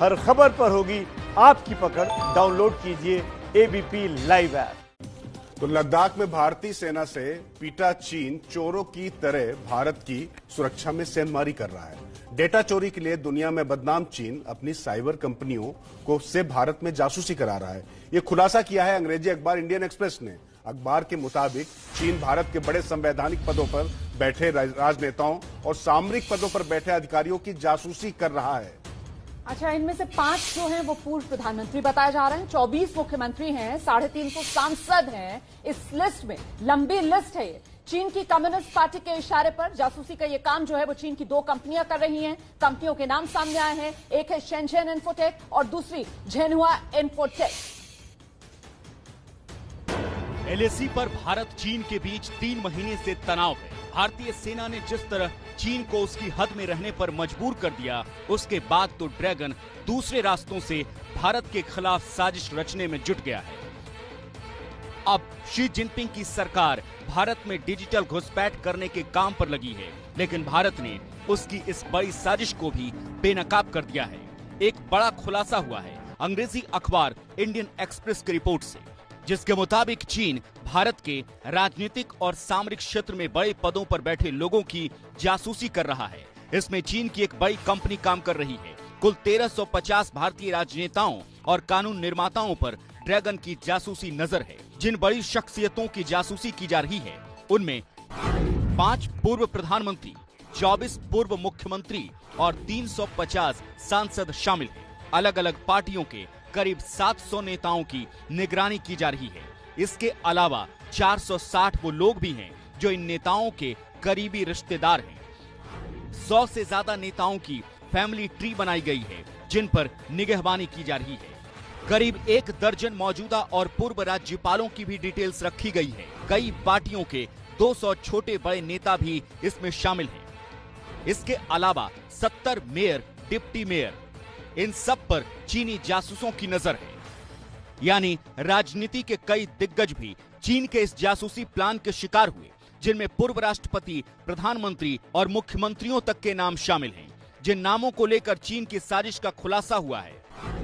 हर खबर पर होगी आपकी पकड़। डाउनलोड कीजिए एबीपी लाइव ऐप। तो लद्दाख में भारतीय सेना से पीटा चीन चोरों की तरह भारत की सुरक्षा में सेंधमारी कर रहा है। डेटा चोरी के लिए दुनिया में बदनाम चीन अपनी साइबर कंपनियों को से भारत में जासूसी करा रहा है। यह खुलासा किया है अंग्रेजी अखबार इंडियन एक्सप्रेस ने। अखबार के मुताबिक चीन भारत के बड़े संवैधानिक पदों पर बैठे राजनेताओं और सामरिक पदों पर बैठे अधिकारियों की जासूसी कर रहा है। अच्छा, इनमें से 5 जो हैं वो पूर्व प्रधानमंत्री बताए जा रहे हैं। 24 मुख्यमंत्री हैं, 350 सांसद हैं। इस लिस्ट में लंबी लिस्ट है ये। चीन की कम्युनिस्ट पार्टी के इशारे पर जासूसी का ये काम जो है वो चीन की 2 कंपनियां कर रही हैं। कंपनियों के नाम सामने आए हैं। एक है शेंझेन इन्फोटेक और दूसरी झेनहुआ इन्फोटेक। एलएसी पर भारत चीन के बीच 3 महीने से तनाव है। भारतीय सेना ने जिस तरह चीन को उसकी हद में रहने पर मजबूर कर दिया, उसके बाद तो ड्रैगन दूसरे रास्तों से भारत के खिलाफ साजिश रचने में जुट गया है। अब शी जिनपिंग की सरकार भारत में डिजिटल घुसपैठ करने के काम पर लगी है, लेकिन भारत ने उसकी इस बड़ी साजिश को भी बेनकाब कर दिया है। एक बड़ा खुलासा हुआ है अंग्रेजी अखबार इंडियन एक्सप्रेस की रिपोर्ट से, जिसके मुताबिक चीन भारत के राजनीतिक और सामरिक क्षेत्र में बड़े पदों पर बैठे लोगों की जासूसी कर रहा है। इसमें चीन की एक बड़ी कंपनी काम कर रही है। कुल 1350 भारतीय राजनेताओं और कानून निर्माताओं पर ड्रैगन की जासूसी नजर है। जिन बड़ी शख्सियतों की जासूसी की जा रही है उनमें 5 पूर्व प्रधानमंत्री, 24 पूर्व मुख्यमंत्री और 350 सांसद शामिल हैं। अलग अलग पार्टियों के करीब 700 नेताओं की निगरानी की जा रही है। इसके अलावा 460 वो लोग भी हैं जो इन नेताओं के करीबी रिश्तेदार हैं। 100 से ज्यादा नेताओं की फैमिली ट्री बनाई गई है जिन पर निगहबानी की जा रही है। करीब 1 दर्जन मौजूदा और पूर्व राज्यपालों की भी डिटेल्स रखी गई है। कई पार्टियों के 200 छोटे बड़े नेता भी इसमें शामिल हैं। इसके अलावा 70 मेयर, डिप्टी मेयर, इन सब पर चीनी जासूसों की नजर है। यानी राजनीति के कई दिग्गज भी चीन के इस जासूसी प्लान के शिकार हुए, जिनमें पूर्व राष्ट्रपति, प्रधानमंत्री और मुख्यमंत्रियों तक के नाम शामिल हैं। जिन नामों को लेकर चीन की साजिश का खुलासा हुआ है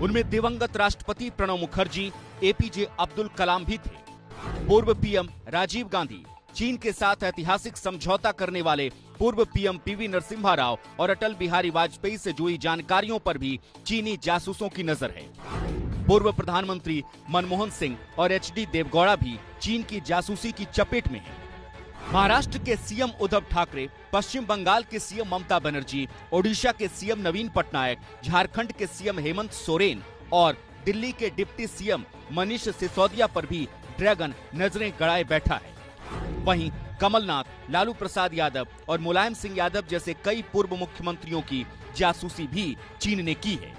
उनमें दिवंगत राष्ट्रपति प्रणब मुखर्जी, एपीजे अब्दुल कलाम भी थे। पूर्व पीएम राजीव गांधी, चीन के साथ ऐतिहासिक समझौता करने वाले पूर्व पीएम पीवी नरसिम्हा राव और अटल बिहारी वाजपेयी से जुड़ी जानकारियों पर भी चीनी जासूसों की नजर है। पूर्व प्रधानमंत्री मनमोहन सिंह और एचडी देवगौड़ा भी चीन की जासूसी की चपेट में हैं। महाराष्ट्र के सीएम उद्धव ठाकरे, पश्चिम बंगाल के सीएम ममता बनर्जी, ओडिशा के सीएम नवीन पटनायक, झारखंड के सीएम हेमंत सोरेन और दिल्ली के डिप्टी सीएम मनीष सिसोदिया पर भी ड्रैगन नजरें गड़ाए बैठा है। वहीं कमलनाथ, लालू प्रसाद यादव और मुलायम सिंह यादव जैसे कई पूर्व मुख्यमंत्रियों की जासूसी भी चीन ने की है।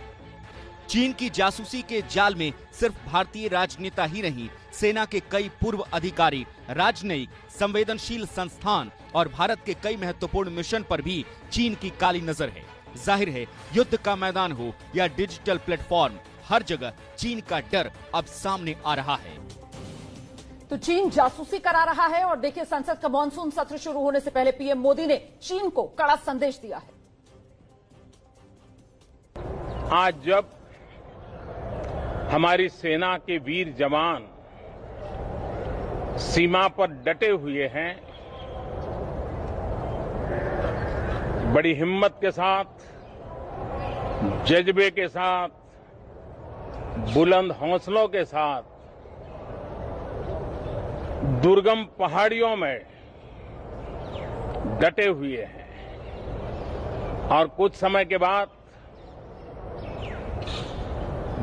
चीन की जासूसी के जाल में सिर्फ भारतीय राजनेता ही नहीं, सेना के कई पूर्व अधिकारी, राजनयिक, संवेदनशील संस्थान और भारत के कई महत्वपूर्ण मिशन पर भी चीन की काली नजर है। जाहिर है, युद्ध का मैदान हो या डिजिटल प्लेटफॉर्म, हर जगह चीन का डर अब सामने आ रहा है। तो चीन जासूसी करा रहा है और देखिए, संसद का मॉनसून सत्र शुरू होने से पहले पीएम मोदी ने चीन को कड़ा संदेश दिया है। आज जब हमारी सेना के वीर जवान सीमा पर डटे हुए हैं, बड़ी हिम्मत के साथ, जज्बे के साथ, बुलंद हौसलों के साथ दुर्गम पहाड़ियों में डटे हुए हैं और कुछ समय के बाद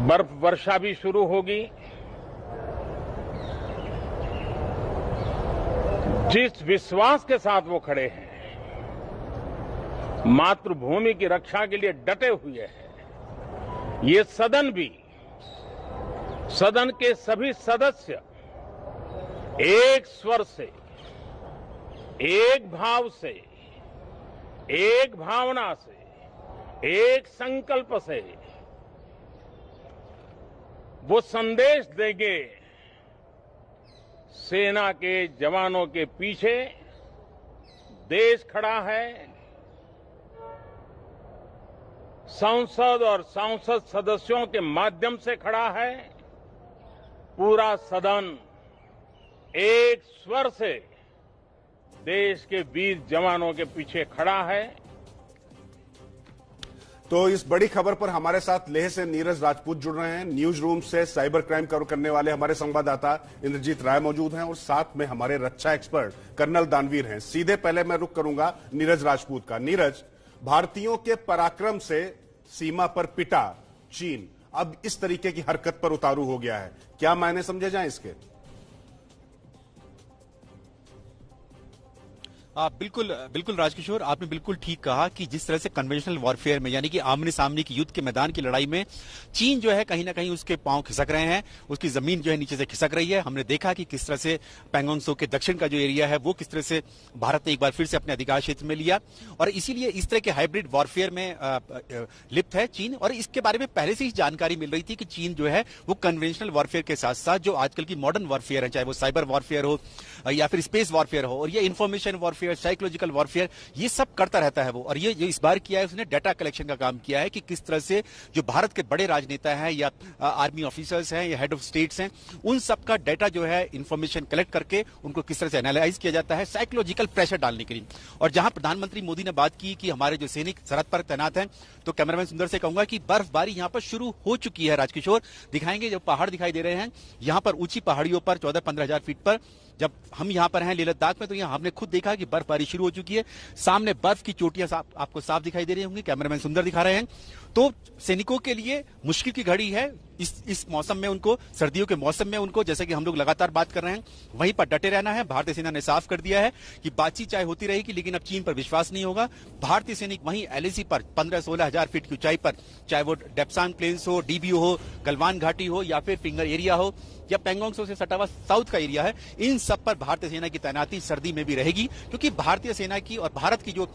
बर्फ वर्षा भी शुरू होगी। जिस विश्वास के साथ वो खड़े हैं, मातृभूमि की रक्षा के लिए डटे हुए हैं, ये सदन भी, सदन के सभी सदस्य एक स्वर से, एक भाव से, एक भावना से, एक संकल्प से वो संदेश देंगे, सेना के जवानों के पीछे देश खड़ा है, संसद और सांसद सदस्यों के माध्यम से खड़ा है। पूरा सदन एक स्वर से देश के वीर जवानों के पीछे खड़ा है। तो इस बड़ी खबर पर हमारे साथ लेह से नीरज राजपूत जुड़ रहे हैं। न्यूज रूम से साइबर क्राइम कवर करने वाले हमारे संवाददाता इंद्रजीत राय मौजूद हैं और साथ में हमारे रक्षा एक्सपर्ट कर्नल दानवीर हैं। सीधे पहले मैं रुख करूंगा नीरज राजपूत का। नीरज, भारतीयों के पराक्रम से सीमा पर पिटा चीन अब इस तरीके की हरकत पर उतारू हो गया है, क्या मायने समझे जाएं इसके? बिल्कुल बिल्कुल राजकिशोर, आपने बिल्कुल ठीक कहा कि जिस तरह से कन्वेंशनल वॉरफेयर में यानी कि आमने सामने की युद्ध के मैदान की लड़ाई में चीन जो है कहीं ना कहीं उसके पांव खिसक रहे हैं, उसकी जमीन जो है नीचे से खिसक रही है। हमने देखा कि किस तरह से पैंगोंग त्सो के दक्षिण का जो एरिया है वो किस तरह से भारत ने एक बार फिर से अपने अधिकार क्षेत्र में लिया और इसीलिए इस तरह के हाइब्रिड वॉरफेयर में लिप्त है चीन। और इसके बारे में पहले से ही जानकारी मिल रही थी कि चीन जो है वो कन्वेंशनल वॉरफेयर के साथ साथ जो आजकल की मॉडर्न वॉरफेयर है, चाहे वो साइबर वॉरफेयर हो या फिर स्पेस वॉरफेयर हो और ये इंफॉर्मेशन वॉरफेयर, साइकोलॉजिकल वॉरफेयर, ये सब करता रहता है वो। और ये जो इस बार किया है उसने डाटा कलेक्शन का काम किया है कि किस तरह से जो भारत के बड़े राजनेता हैं या आर्मी ऑफिसर्स हैं या हेड ऑफ स्टेट्स हैं, उन सब का डाटा जो है इंफॉर्मेशन कलेक्ट करके उनको किस तरह से एनालाइज किया जाता है साइकोलॉजिकल प्रेशर डालने के लिए। और जहां प्रधानमंत्री मोदी ने बात की कि हमारे जो सैनिक सरहद पर तैनात हैं, तो कैमरामैन सुंदर से कहूंगा कि बर्फबारी यहां पर शुरू हो चुकी है। राजकिशोर, दिखाएंगे जो पहाड़ दिखाई दे रहे हैं यहां पर ऊंची पहाड़ियों पर 14-15 हजार फीट पर जब हम यहां पर हैं लेह लद्दाख में, तो यहां हमने खुद देखा कि बर्फबारी शुरू हो चुकी है। सामने बर्फ की चोटियां आपको साफ दिखाई दे रही होंगी, कैमरामैन सुंदर दिखा रहे हैं। तो सैनिकों के लिए मुश्किल की घड़ी है इस मौसम में, उनको सर्दियों के मौसम में उनको, जैसे कि हम लोग लगातार बात कर रहे हैं, वहीं पर डटे रहना है। भारतीय सेना ने साफ कर दिया है कि बातचीत चाहे होती रहेगी लेकिन अब चीन पर विश्वास नहीं होगा। भारतीय सैनिक वहीं एलएसी पर 15-16 हजार फीट की ऊंचाई पर, चाहे वो डेप्सांग प्लेन्स हो, डीबीओ हो, गलवान घाटी हो या फिर फिंगर एरिया हो या पैंगोंग त्सो से सटा हुआ साउथ का एरिया है, इन सब पर भारतीय सेना की तैनाती सर्दी में भी रहेगी। क्योंकि भारतीय सेना की और भारत की जो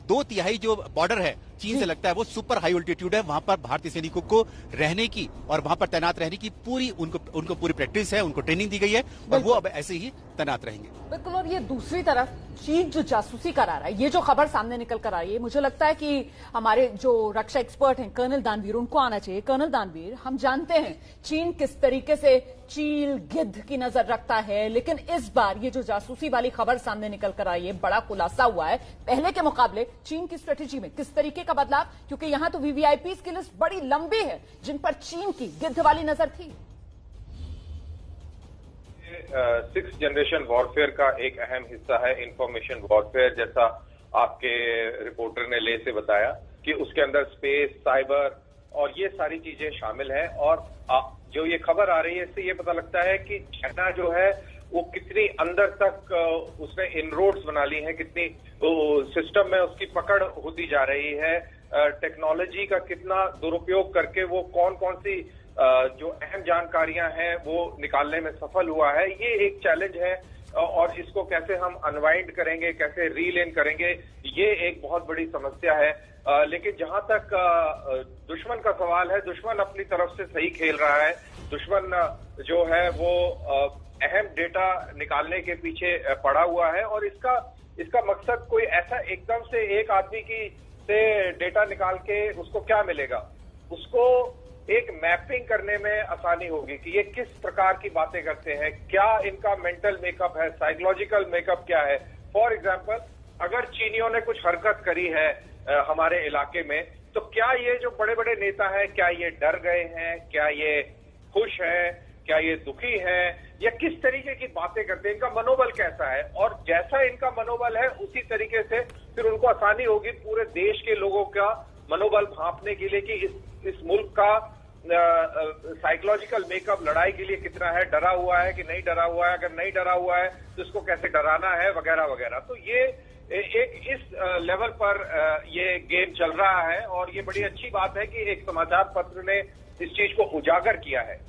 2/3 जो बॉर्डर है चीन से लगता है वो सुपर हाई ऑल्टीट्यूड है। वहां पर भारतीय सैनिकों को रहने की और वहां पर तैनात रहने की पूरी उनको पूरी प्रैक्टिस है, उनको ट्रेनिंग दी गई है और वो अब ऐसे ही तैनात रहेंगे। बिल्कुल। और ये दूसरी तरफ चीन जो जासूसी करा रहा है, ये जो खबर सामने निकल कर आई है, मुझे लगता है कि हमारे जो रक्षा एक्सपर्ट हैं कर्नल दानवीर, उनको आना चाहिए। कर्नल दानवीर, हम जानते हैं चीन किस तरीके से चील गिद्ध की नजर रखता है, लेकिन इस बार ये जो जासूसी वाली खबर सामने निकल कर आई है, बड़ा खुलासा हुआ है पहले के मुकाबले चीन की स्ट्रेटेजी में किस तरीके का बदलाव, क्योंकि यहां तो वीवीआईपीज की लिस्ट बड़ी लंबी है जिन पर चीन की गिद्ध वाली नजर थी। 6th जनरेशन वॉरफेयर का एक अहम हिस्सा है इंफॉर्मेशन वॉरफेयर, जैसा आपके रिपोर्टर ने ले से बताया कि उसके अंदर स्पेस, साइबर और ये सारी चीजें शामिल हैं। और जो ये खबर आ रही है इससे ये पता लगता है कि चाइना जो है वो कितनी अंदर तक उसने इनरोड्स बना ली हैं, कितनी सिस्टम में उसकी पकड़ होती जा रही है, टेक्नोलॉजी का कितना दुरुपयोग करके वो कौन कौन सी जो अहम जानकारियां हैं वो निकालने में सफल हुआ है। ये एक चैलेंज है और इसको कैसे हम अनवाइंड करेंगे, कैसे रीलेन करेंगे, ये एक बहुत बड़ी समस्या है। लेकिन जहां तक दुश्मन का सवाल है, दुश्मन अपनी तरफ से सही खेल रहा है। दुश्मन जो है वो अहम डेटा निकालने के पीछे पड़ा हुआ है और इसका मकसद कोई ऐसा एकदम से एक आदमी से डेटा निकाल के उसको क्या मिलेगा, उसको एक मैपिंग करने में आसानी होगी कि ये किस प्रकार की बातें करते हैं, क्या इनका मेंटल मेकअप है, साइकोलॉजिकल मेकअप क्या है। फॉर एग्जांपल, अगर चीनियों ने कुछ हरकत करी है हमारे इलाके में, तो क्या ये जो बड़े बड़े नेता हैं, क्या ये डर गए हैं, क्या ये खुश हैं, क्या ये दुखी हैं, या किस तरीके की बातें करते हैं, इनका मनोबल कैसा है। और जैसा इनका मनोबल है उसी तरीके से फिर उनको आसानी होगी पूरे देश के लोगों का मनोबल भांपने के लिए कि इस मुल्क का साइकोलॉजिकल मेकअप लड़ाई के लिए कितना है, डरा हुआ है कि नहीं डरा हुआ है, अगर नहीं डरा हुआ है तो इसको कैसे डराना है, वगैरह वगैरह। तो ये एक इस लेवल पर ये गेम चल रहा है और ये बड़ी अच्छी बात है कि एक समाचार पत्र ने इस चीज को उजागर किया है।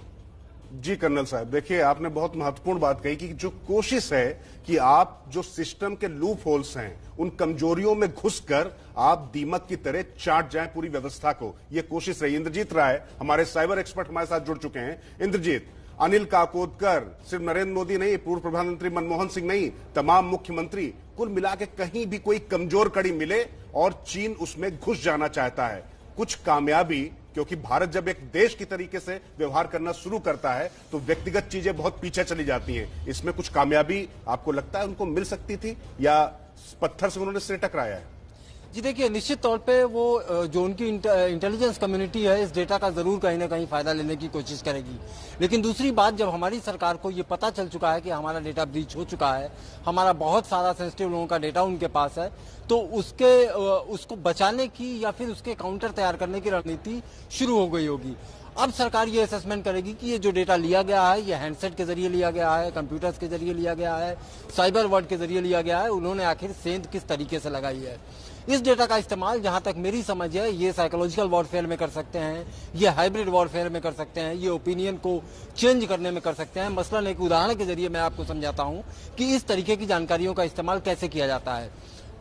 जी कर्नल साहब, देखिए आपने बहुत महत्वपूर्ण बात कही कि जो कोशिश है कि आप जो सिस्टम के लूप होल्स हैं उन कमजोरियों में घुसकर आप दीमक की तरह चाट जाएं पूरी व्यवस्था को, यह कोशिश रही। इंद्रजीत राय हमारे साइबर एक्सपर्ट हमारे साथ जुड़ चुके हैं। इंद्रजीत, अनिल काकोदकर, सिर्फ नरेंद्र मोदी नहीं, पूर्व प्रधानमंत्री मनमोहन सिंह नहीं, तमाम मुख्यमंत्री, कुल मिला के कहीं भी कोई कमजोर कड़ी मिले और चीन उसमें घुस जाना चाहता है। कुछ कामयाबी, क्योंकि भारत जब एक देश की तरीके से व्यवहार करना शुरू करता है तो व्यक्तिगत चीजें बहुत पीछे चली जाती हैं। इसमें कुछ कामयाबी आपको लगता है उनको मिल सकती थी या पत्थर से उन्होंने सिर टकराया है? जी देखिए, निश्चित तौर पे वो जो उनकी इंटेलिजेंस कम्युनिटी है इस डेटा का जरूर कहीं ना कहीं फायदा लेने की कोशिश करेगी। लेकिन दूसरी बात, जब हमारी सरकार को ये पता चल चुका है कि हमारा डेटा ब्रीच हो चुका है, हमारा बहुत सारा सेंसिटिव लोगों का डेटा उनके पास है, तो उसको बचाने की या फिर उसके काउंटर तैयार करने की रणनीति शुरू हो गई होगी। अब सरकार ये असेसमेंट करेगी कि ये जो डेटा लिया गया है ये हैंडसेट के जरिए लिया गया है, कंप्यूटर्स के जरिए लिया गया है, साइबर वर्ल्ड के जरिए लिया गया है, उन्होंने आखिर सेंध किस तरीके से लगाई है। इस डेटा का इस्तेमाल, जहां तक मेरी समझ है, ये साइकोलॉजिकल वॉरफेयर में कर सकते हैं, ये हाइब्रिड वॉरफेयर में कर सकते हैं, ये ओपिनियन को चेंज करने में कर सकते हैं। मसलन एक उदाहरण के जरिए मैं आपको समझाता हूं कि इस तरीके की जानकारियों का इस्तेमाल कैसे किया जाता है।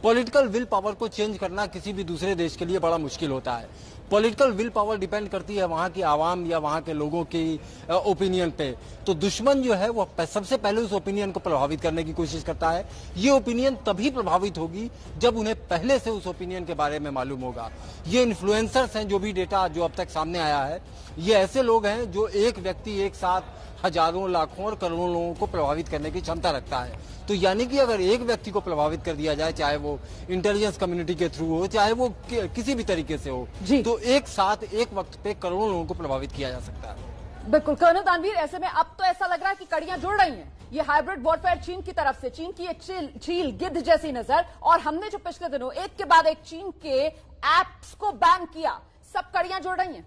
पॉलिटिकल विल पावर को चेंज करना किसी भी दूसरे देश के लिए बड़ा मुश्किल होता है। पॉलिटिकल विल पावर डिपेंड करती है वहां की आवाम या वहां के लोगों की ओपिनियन पे। तो दुश्मन जो है वो सबसे पहले उस ओपिनियन को प्रभावित करने की कोशिश करता है। ये ओपिनियन तभी प्रभावित होगी जब उन्हें पहले से उस ओपिनियन के बारे में मालूम होगा। ये इन्फ्लुएंसर्स हैं, जो भी डेटा जो अब तक सामने आया है, ये ऐसे लोग हैं जो एक व्यक्ति एक साथ हजारों, लाखों और करोड़ों लोगों को प्रभावित करने की क्षमता रखता है। तो यानी कि अगर एक व्यक्ति को प्रभावित कर दिया जाए, चाहे वो इंटेलिजेंस कम्युनिटी के थ्रू हो, चाहे वो किसी भी तरीके से हो, तो एक साथ एक वक्त पे करोड़ों लोगों को प्रभावित किया जा सकता है। बिल्कुल कर्नल दानवीर, ऐसे में अब तो ऐसा लग रहा है कि कड़ियां जुड़ रही हैं। ये हाइब्रिड वॉरफेयर चीन की तरफ से, चीन की एक चील गिद्ध जैसी नजर, और हमने जो पिछले दिनों एक के बाद एक चीन के एप्स को बैन किया, सब कड़ियां जुड़ रही हैं।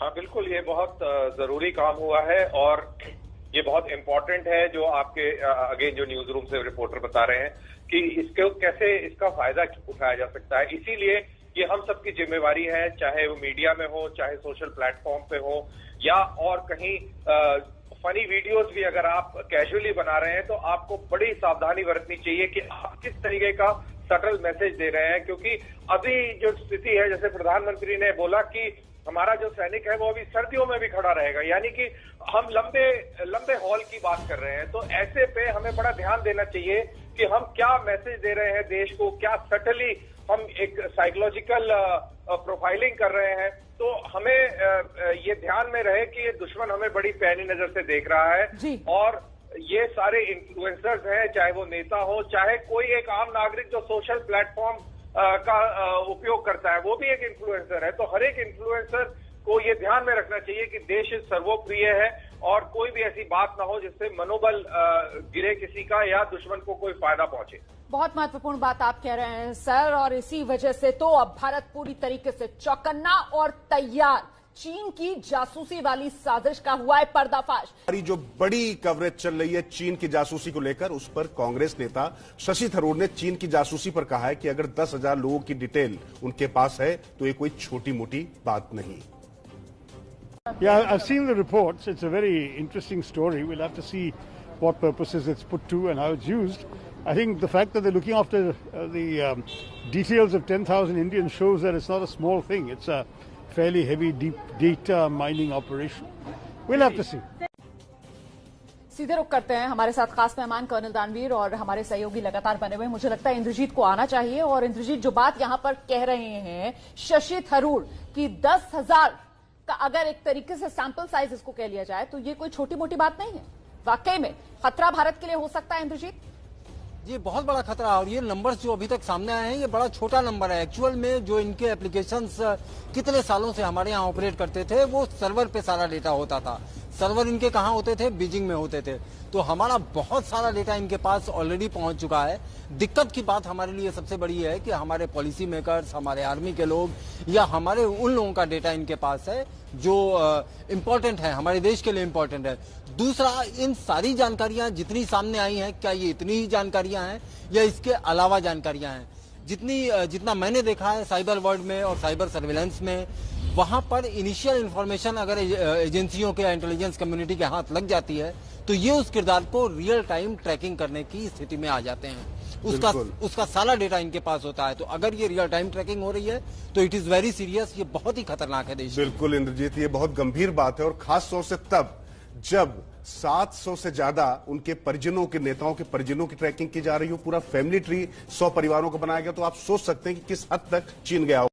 हाँ बिल्कुल, ये बहुत जरूरी काम हुआ है और ये बहुत इम्पोर्टेंट है जो आपके अगेन जो न्यूज रूम से रिपोर्टर बता रहे हैं कि इसको कैसे इसका फायदा उठाया जा सकता है। इसीलिए ये हम सबकी जिम्मेवारी है, चाहे वो मीडिया में हो, चाहे सोशल प्लेटफॉर्म पे हो, या और कहीं फनी वीडियोस भी अगर आप कैजुअली बना रहे हैं तो आपको बड़ी सावधानी बरतनी चाहिए कि आप किस तरीके का सटल मैसेज दे रहे हैं। क्योंकि अभी जो स्थिति है, जैसे प्रधानमंत्री ने बोला कि हमारा जो सैनिक है वो अभी सर्दियों में भी खड़ा रहेगा, यानी कि हम लंबे हॉल की बात कर रहे हैं। तो ऐसे पे हमें बड़ा ध्यान देना चाहिए कि हम क्या मैसेज दे रहे हैं देश को, क्या सटली हम एक साइकोलॉजिकल प्रोफाइलिंग कर रहे हैं। तो हमें ये ध्यान में रहे कि ये दुश्मन हमें बड़ी पैनी नजर से देख रहा है और ये सारे इन्फ्लुएंसर्स हैं, चाहे वो नेता हो, चाहे कोई एक आम नागरिक जो सोशल प्लेटफॉर्म का उपयोग करता है, वो भी एक इन्फ्लुएंसर है। तो हर एक इन्फ्लुएंसर को ये ध्यान में रखना चाहिए कि देश सर्वोप्रिय है और कोई भी ऐसी बात ना हो जिससे मनोबल गिरे किसी का या दुश्मन को कोई फायदा पहुंचे। बहुत महत्वपूर्ण बात आप कह रहे हैं सर, और इसी वजह से तो अब भारत पूरी तरीके से चौकन्ना और तैयार। चीन की जासूसी वाली साजिश का हुआ है पर्दाफाश। जो बड़ी कवरेज चल रही है चीन की जासूसी को लेकर, उस पर कांग्रेस नेता शशि थरूर ने चीन की जासूसी पर कहा है कि अगर 10,000 लोगों की डिटेल उनके पास है तो ये कोई छोटी मोटी बात नहीं। Yeah, I've seen the reports. It's a very interesting story. We'll have to see what purposes it's put to and how it's used. I think the fact that they're looking after the details of 10,000 Indians shows that it's not a small thing. It's a fairly heavy, deep data mining operation. We'll have to see. सीधे रुक करते हैं। हमारे साथ खास मेहमान colonel दानवीर और हमारे सहयोगी लगातार बने हुए। मुझे लगता है इंद्रजीत को आना चाहिए। और इंद्रजीत, जो बात यहां पर कह रहे हैं शशि थरूर कि 10,000 का अगर एक तरीके से सैंपल साइज इसको कह लिया जाए तो ये कोई छोटी मोटी बात नहीं है। वाकई में खतरा भारत के लिए हो सकता है इंद्रजीत। ये बहुत बड़ा खतरा है और ये नंबर्स जो अभी तक सामने आए हैं ये बड़ा छोटा नंबर है। एक्चुअल में जो इनके एप्लीकेशंस कितने सालों से हमारे यहाँ ऑपरेट करते थे वो सर्वर पे सारा डेटा होता था। सर्वर इनके कहाँ होते थे? बीजिंग में होते थे। तो हमारा बहुत सारा डेटा इनके पास ऑलरेडी पहुंच चुका है। दिक्कत की बात हमारे लिए सबसे बड़ी है कि हमारे पॉलिसी मेकर्स, हमारे आर्मी के लोग या हमारे उन लोगों का डेटा इनके पास है जो इम्पोर्टेंट है, हमारे देश के लिए इम्पोर्टेंट है। दूसरा, इन सारी जानकारियां जितनी सामने आई हैं, क्या ये इतनी ही जानकारियां हैं या इसके अलावा जानकारियां हैं? जितना मैंने देखा है साइबर वर्ल्ड में और साइबर सर्विलेंस में, वहां पर इनिशियल इन्फॉर्मेशन अगर एजेंसियों के इंटेलिजेंस कम्युनिटी के हाथ लग जाती है तो ये उस किरदार को रियल टाइम ट्रैकिंग करने की स्थिति में आ जाते हैं। उसका सारा डेटा इनके पास होता है। तो अगर ये रियल टाइम ट्रैकिंग हो रही है तो इट इज वेरी सीरियस। ये बहुत ही खतरनाक है देश। बिल्कुल इंद्रजीत, ये बहुत गंभीर बात है और खास तौर से तब जब 700 से ज्यादा उनके परिजनों के, नेताओं के परिजनों की ट्रैकिंग की जा रही हो, पूरा फैमिली ट्री 100 परिवारों का बनाया गया। तो आप सोच सकते हैं कि किस हद तक चीन गया हो।